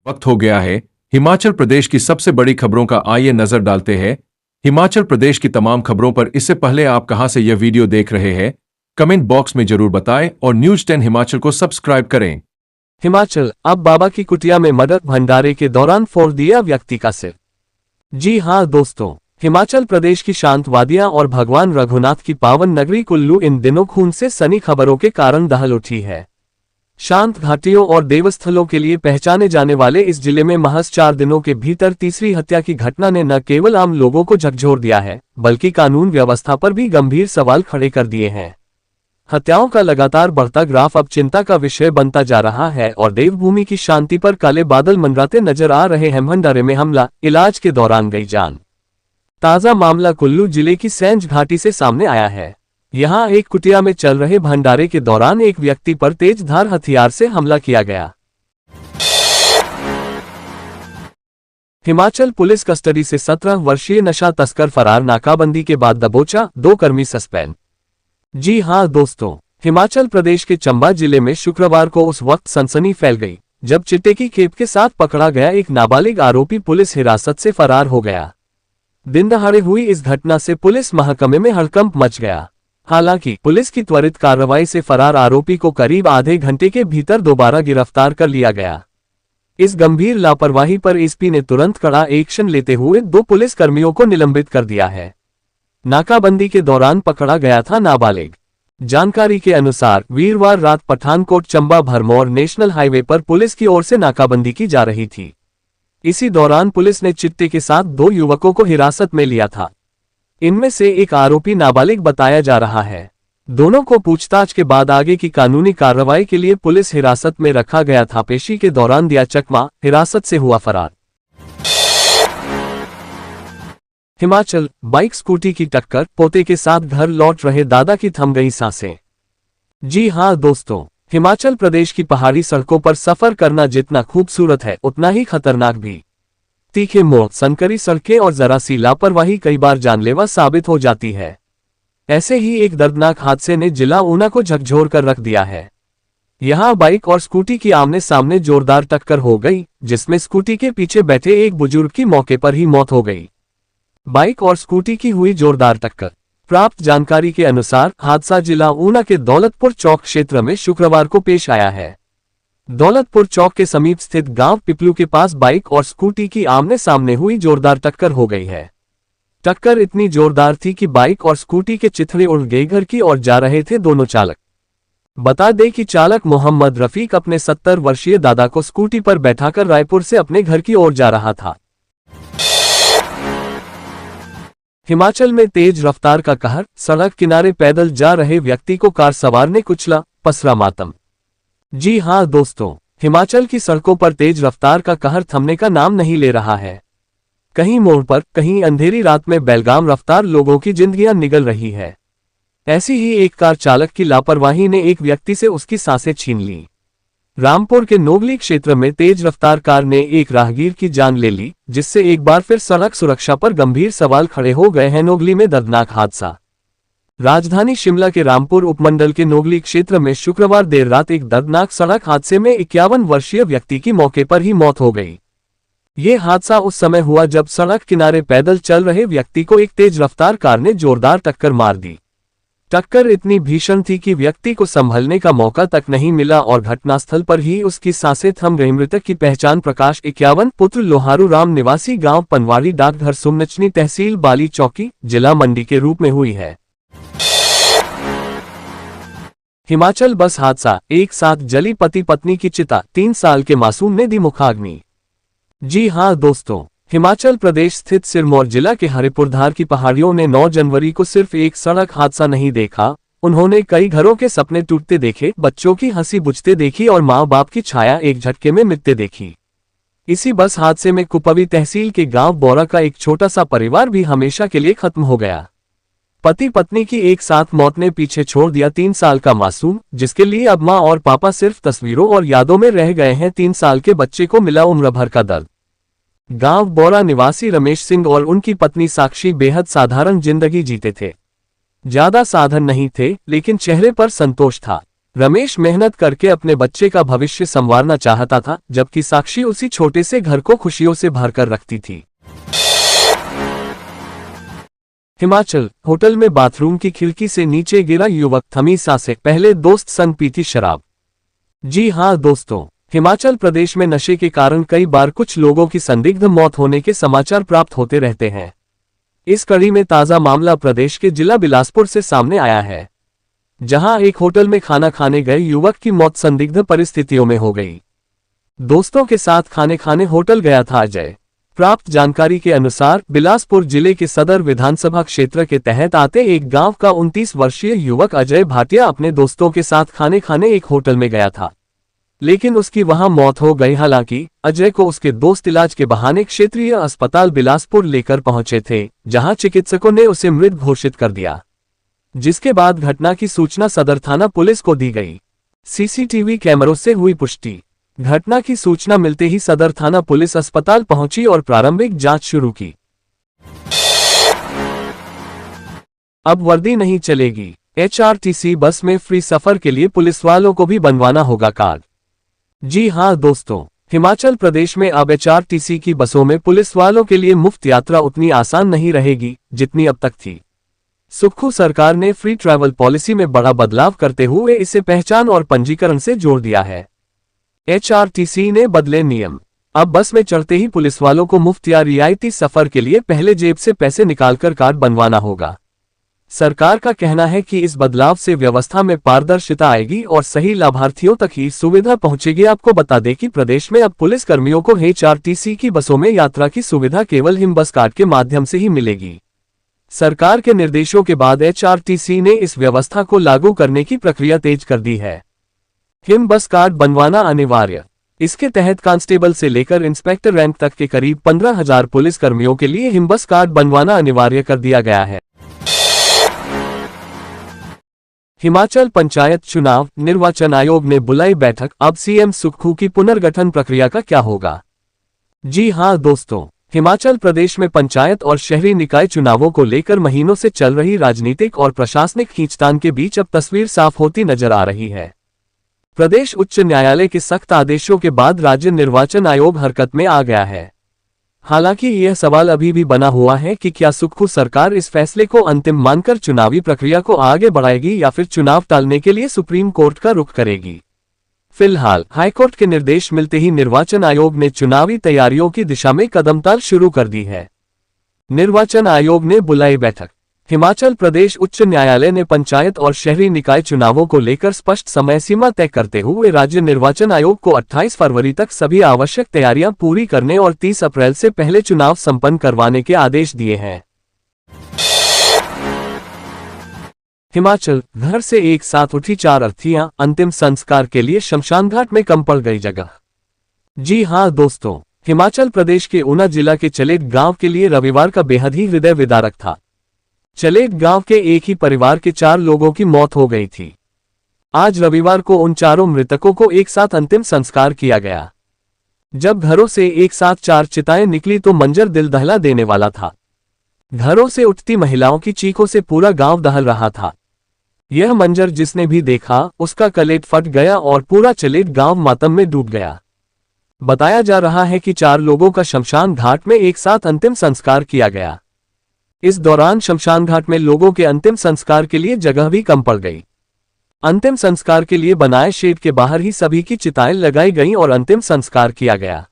वक्त हो गया है हिमाचल प्रदेश की सबसे बड़ी खबरों का। आइए नजर डालते हैं हिमाचल प्रदेश की तमाम खबरों पर। इससे पहले आप कहां से यह वीडियो देख रहे हैं, कमेंट बॉक्स में जरूर बताएं और न्यूज 10 हिमाचल को सब्सक्राइब करें। हिमाचल, अब बाबा की कुटिया में मदद भंडारे के दौरान फोड़ दिया व्यक्ति का सिर। जी हां दोस्तों, हिमाचल प्रदेश की शांत वादियां और भगवान रघुनाथ की पावन नगरी कुल्लू इन दिनों खून से सनी खबरों के कारण दहल उठी है। शांत घाटियों और देवस्थलों के लिए पहचाने जाने वाले इस जिले में महज 4 दिनों के भीतर तीसरी हत्या की घटना ने न केवल आम लोगों को झकझोर दिया है, बल्कि कानून व्यवस्था पर भी गंभीर सवाल खड़े कर दिए हैं। हत्याओं का लगातार बढ़ता ग्राफ अब चिंता का विषय बनता जा रहा है और देवभूमि की शांति पर काले बादल मंडराते नजर आ रहे हैं। भंडारे में हमला, इलाज के दौरान गई जान। ताजा मामला कुल्लू जिले की सैंज घाटी से सामने आया है। यहां एक कुटिया में चल रहे भंडारे के दौरान एक व्यक्ति पर तेजधार हथियार से हमला किया गया। हिमाचल पुलिस कस्टडी से 17 वर्षीय नशा तस्कर फरार, नाकाबंदी के बाद दबोचा, 2 कर्मी सस्पेंड। जी हां दोस्तों, हिमाचल प्रदेश के चंबा जिले में शुक्रवार को उस वक्त सनसनी फैल गई जब चिट्टे की खेप के साथ पकड़ा गया एक नाबालिग आरोपी पुलिस हिरासत से फरार हो गया। दिन दहाड़े हुई इस घटना से पुलिस महकमे में हड़कंप मच गया। हालांकि पुलिस की त्वरित कार्रवाई से फरार आरोपी को करीब आधे घंटे के भीतर दोबारा गिरफ्तार कर लिया गया। इस गंभीर लापरवाही पर एसपी ने तुरंत कड़ा एक्शन लेते हुए 2 पुलिस कर्मियों को निलंबित कर दिया है। नाकाबंदी के दौरान पकड़ा गया था नाबालिग। जानकारी के अनुसार वीरवार रात पठानकोट चंबा भरमौर नेशनल हाईवे पर पुलिस की ओर से नाकाबंदी की जा रही थी। इसी दौरान पुलिस ने चिट्टे के साथ 2 युवकों को हिरासत में लिया था। इनमें से एक आरोपी नाबालिग बताया जा रहा है। दोनों को पूछताछ के बाद आगे की कानूनी कार्रवाई के लिए पुलिस हिरासत में रखा गया था। पेशी के दौरान दिया चकमा, हिरासत से हुआ फरार। हिमाचल, बाइक स्कूटी की टक्कर, पोते के साथ घर लौट रहे दादा की थम गई सांसें। जी हां दोस्तों, हिमाचल प्रदेश की पहाड़ी सड़कों पर सफर करना जितना खूबसूरत है उतना ही खतरनाक भी। तीखे मोड़, संकरी सड़कें और जरा सी लापरवाही कई बार जानलेवा साबित हो जाती है। ऐसे ही एक दर्दनाक हादसे ने जिला ऊना को झकझोर कर रख दिया है। यहां बाइक और स्कूटी की आमने सामने जोरदार टक्कर हो गई, जिसमें स्कूटी के पीछे बैठे एक बुजुर्ग की मौके पर ही मौत हो गई। बाइक और स्कूटी की हुई जोरदार टक्कर। प्राप्त जानकारी के अनुसार हादसा जिला ऊना के दौलतपुर चौक क्षेत्र में शुक्रवार को पेश आया है। दौलतपुर चौक के समीप स्थित गांव पिपलू के पास बाइक और स्कूटी की आमने सामने हुई जोरदार टक्कर हो गई है। टक्कर इतनी जोरदार थी कि बाइक और स्कूटी के चिथड़े उड़ गए। घर की ओर जा रहे थे दोनों चालक। बता दें कि चालक मोहम्मद रफीक अपने 70 वर्षीय दादा को स्कूटी पर बैठाकर रायपुर से अपने घर की ओर जा रहा था। हिमाचल में तेज रफ्तार का कहर, सड़क किनारे पैदल जा रहे व्यक्ति को कार सवार ने कुचला, पसरा मातम। जी हां दोस्तों, हिमाचल की सड़कों पर तेज रफ्तार का कहर थमने का नाम नहीं ले रहा है। कहीं मोड़ पर, कहीं अंधेरी रात में बेलगाम रफ्तार लोगों की जिंदगियां निगल रही है। ऐसी ही एक कार चालक की लापरवाही ने एक व्यक्ति से उसकी सांसें छीन ली। रामपुर के नोगली क्षेत्र में तेज रफ्तार कार ने एक राहगीर की जान ले ली, जिससे एक बार फिर सड़क सुरक्षा पर गंभीर सवाल खड़े हो गए हैं। नोगली में दर्दनाक हादसा। राजधानी शिमला के रामपुर उपमंडल के नोगली क्षेत्र में शुक्रवार देर रात एक दर्दनाक सड़क हादसे में 51 वर्षीय व्यक्ति की मौके पर ही मौत हो गई। ये हादसा उस समय हुआ जब सड़क किनारे पैदल चल रहे व्यक्ति को एक तेज रफ्तार कार ने जोरदार टक्कर मार दी। टक्कर इतनी भीषण थी कि व्यक्ति को संभलने का मौका तक नहीं मिला और घटनास्थल पर ही उसकी सांसें थम गईं। मृतक की पहचान प्रकाश 51 पुत्र लोहारू राम निवासी गांव पनवाड़ी डाकघर सुमनचनी तहसील बाली चौकी जिला मंडी के रूप में हुई है। हिमाचल बस हादसा, एक साथ जली पति पत्नी की चिता, 3 साल के मासूम ने दी मुखाग्नि। जी हां दोस्तों, हिमाचल प्रदेश स्थित सिरमौर जिला के हरिपुरधार की पहाड़ियों ने 9 जनवरी को सिर्फ एक सड़क हादसा नहीं देखा, उन्होंने कई घरों के सपने टूटते देखे, बच्चों की हंसी बुझते देखी और माँ बाप की छाया एक झटके में मिटते देखी। इसी बस हादसे में कुपवी तहसील के गांव बोरा का एक छोटा सा परिवार भी हमेशा के लिए खत्म हो गया। पति पत्नी की एक साथ मौत ने पीछे छोड़ दिया 3 साल का मासूम, जिसके लिए अब माँ और पापा सिर्फ तस्वीरों और यादों में रह गए हैं। 3 साल के बच्चे को मिला उम्र भर का दर्द। गांव बोरा निवासी रमेश सिंह और उनकी पत्नी साक्षी बेहद साधारण जिंदगी जीते थे। ज्यादा साधन नहीं थे, लेकिन चेहरे पर संतोष था। रमेश मेहनत करके अपने बच्चे का भविष्य संवारना चाहता था, जबकि साक्षी उसी छोटे से घर को खुशियों से भरकर रखती थी। हिमाचल, होटल में बाथरूम की खिड़की से नीचे गिरा युवक, थमी सांसें, पहले दोस्त संग पी थी शराब। जी हां दोस्तों, हिमाचल प्रदेश में नशे के कारण कई बार कुछ लोगों की संदिग्ध मौत होने के समाचार प्राप्त होते रहते हैं। इस कड़ी में ताजा मामला प्रदेश के जिला बिलासपुर से सामने आया है, जहां एक होटल में खाना खाने गए युवक की मौत संदिग्ध परिस्थितियों में हो गई। दोस्तों के साथ खाने खाने होटल गया था अजय। प्राप्त जानकारी के अनुसार बिलासपुर जिले के सदर विधानसभा क्षेत्र के तहत आते एक गांव का 29 वर्षीय युवक अजय भाटिया अपने दोस्तों के साथ खाने खाने एक होटल में गया था, लेकिन उसकी वहां मौत हो गई। हालांकि अजय को उसके दोस्त इलाज के बहाने क्षेत्रीय अस्पताल बिलासपुर लेकर पहुंचे थे, जहां चिकित्सकों ने उसे मृत घोषित कर दिया, जिसके बाद घटना की सूचना सदर थाना पुलिस को दी गई। सीसीटीवी कैमरों से हुई पुष्टि। घटना की सूचना मिलते ही सदर थाना पुलिस अस्पताल पहुंची और प्रारंभिक जांच शुरू की। अब वर्दी नहीं चलेगी, एचआरटीसी बस में फ्री सफर के लिए पुलिस वालों को भी बनवाना होगा कार्ड। जी हां दोस्तों, हिमाचल प्रदेश में अब एचआरटीसी की बसों में पुलिस वालों के लिए मुफ्त यात्रा उतनी आसान नहीं रहेगी जितनी अब तक थी। सुक्खू सरकार ने फ्री ट्रैवल पॉलिसी में बड़ा बदलाव करते हुए इसे पहचान और पंजीकरण से जोड़ दिया है। एचआरटीसी ने बदले नियम। अब बस में चढ़ते ही पुलिस वालों को मुफ्त या रियायती सफर के लिए पहले जेब से पैसे निकालकर कार्ड बनवाना होगा। सरकार का कहना है कि इस बदलाव से व्यवस्था में पारदर्शिता आएगी और सही लाभार्थियों तक ही सुविधा पहुंचेगी। आपको बता दें कि प्रदेश में अब पुलिस कर्मियों को एचआरटीसी की बसों में यात्रा की सुविधा केवल हिम बस कार्ड के माध्यम से ही मिलेगी। सरकार के निर्देशों के बाद एचआरटीसी ने इस व्यवस्था को लागू करने की प्रक्रिया तेज कर दी है। हिम बस कार्ड बनवाना अनिवार्य। इसके तहत कांस्टेबल से लेकर इंस्पेक्टर रैंक तक के करीब 15,000 पुलिस कर्मियों के लिए हिम बस कार्ड बनवाना अनिवार्य कर दिया गया है। हिमाचल पंचायत चुनाव, निर्वाचन आयोग ने बुलाई बैठक, अब सीएम सुक्खू की पुनर्गठन प्रक्रिया का क्या होगा? जी हां दोस्तों, हिमाचल प्रदेश में पंचायत और शहरी निकाय चुनावों को लेकर महीनों से चल रही राजनीतिक और प्रशासनिक खींचतान के बीच अब तस्वीर साफ होती नजर आ रही है। प्रदेश उच्च न्यायालय के सख्त आदेशों के बाद राज्य निर्वाचन आयोग हरकत में आ गया है। हालांकि यह सवाल अभी भी बना हुआ है कि क्या सुक्खू सरकार इस फैसले को अंतिम मानकर चुनावी प्रक्रिया को आगे बढ़ाएगी या फिर चुनाव टालने के लिए सुप्रीम कोर्ट का रुख करेगी। फिलहाल हाईकोर्ट के निर्देश मिलते ही निर्वाचन आयोग ने चुनावी तैयारियों की दिशा में कदमताल शुरू कर दी है। निर्वाचन आयोग ने बुलाई बैठक। हिमाचल प्रदेश उच्च न्यायालय ने पंचायत और शहरी निकाय चुनावों को लेकर स्पष्ट समय सीमा तय करते हुए राज्य निर्वाचन आयोग को 28 फरवरी तक सभी आवश्यक तैयारियां पूरी करने और 30 अप्रैल से पहले चुनाव संपन्न करवाने के आदेश दिए हैं। हिमाचल, घर से एक साथ उठी 4 अर्थियां, अंतिम संस्कार के लिए शमशान घाट में कम पड़ गई जगह। जी हां दोस्तों, हिमाचल प्रदेश के ऊना जिला के चलेट गांव के लिए रविवार का बेहद ही हृदय विदारक था। चलेट गांव के एक ही परिवार के 4 लोगों की मौत हो गई थी। आज रविवार को उन चारों मृतकों को एक साथ अंतिम संस्कार किया गया। जब घरों से एक साथ 4 चिताएं निकली तो मंजर दिल दहला देने वाला था। घरों से उठती महिलाओं की चीखों से पूरा गांव दहल रहा था। यह मंजर जिसने भी देखा उसका कलेट फट गया और पूरा चलेट गांव मातम में डूब गया। बताया जा रहा है कि 4 लोगों का शमशान घाट में एक साथ अंतिम संस्कार किया गया। इस दौरान शमशान घाट में लोगों के अंतिम संस्कार के लिए जगह भी कम पड़ गई। अंतिम संस्कार के लिए बनाए शेड के बाहर ही सभी की चिताएं लगाई गईं और अंतिम संस्कार किया गया।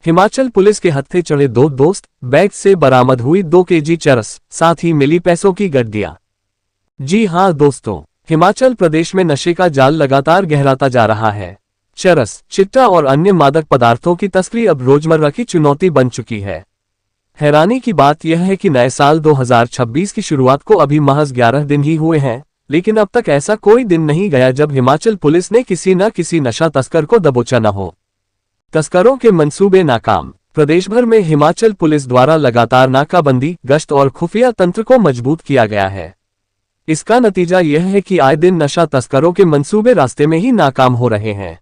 हिमाचल पुलिस के हत्थे चढ़े 2 दोस्त, बैग से बरामद हुई 2 केजी चरस, साथ ही मिली पैसों की गड्डियां। जी हां दोस्तों, हिमाचल प्रदेश में नशे का जाल लगातार गहराता जा रहा है। चरस, चिट्टा और अन्य मादक पदार्थों की तस्करी अब रोजमर्रा की चुनौती बन चुकी है। हैरानी की बात यह है कि नए साल 2026 की शुरुआत को अभी महज 11 दिन ही हुए हैं, लेकिन अब तक ऐसा कोई दिन नहीं गया जब हिमाचल पुलिस ने किसी न किसी नशा तस्कर को दबोचा न हो। तस्करों के मंसूबे नाकाम। प्रदेश भर में हिमाचल पुलिस द्वारा लगातार नाकाबंदी, गश्त और खुफिया तंत्र को मजबूत किया गया है। इसका नतीजा यह है कि आए दिन नशा तस्करों के मंसूबे रास्ते में ही नाकाम हो रहे हैं।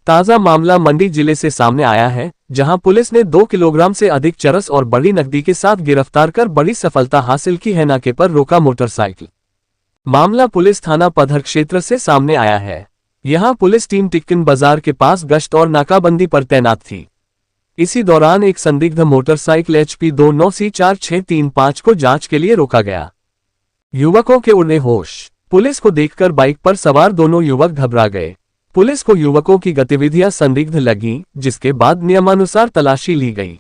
ताजा मामला मंडी जिले से सामने आया है, जहां पुलिस ने 2 किलोग्राम से अधिक चरस और बड़ी नकदी के साथ गिरफ्तार कर बड़ी सफलता हासिल की है। नाके पर रोका मोटरसाइकिल। मामला पुलिस थाना पधर क्षेत्र से सामने आया है। यहां पुलिस टीम टिक्कन बाजार के पास गश्त और नाकाबंदी पर तैनात थी। इसी दौरान एक संदिग्ध मोटरसाइकिल HP 29C4635 को जांच के लिए रोका गया। युवकों के उड़ने होश। पुलिस को देखकर बाइक पर सवार दोनों युवक घबरा गए। पुलिस को युवकों की गतिविधियां संदिग्ध लगीं, जिसके बाद नियमानुसार तलाशी ली गई।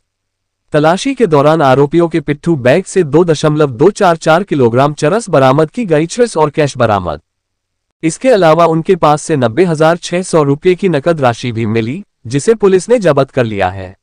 तलाशी के दौरान आरोपियों के पिट्ठू बैग से 2.244 किलोग्राम चरस बरामद की गई, चरस और कैश बरामद। इसके अलावा उनके पास से 90,600 रुपये की नकद राशि भी मिली, जिसे पुलिस ने जब्त कर लिया है।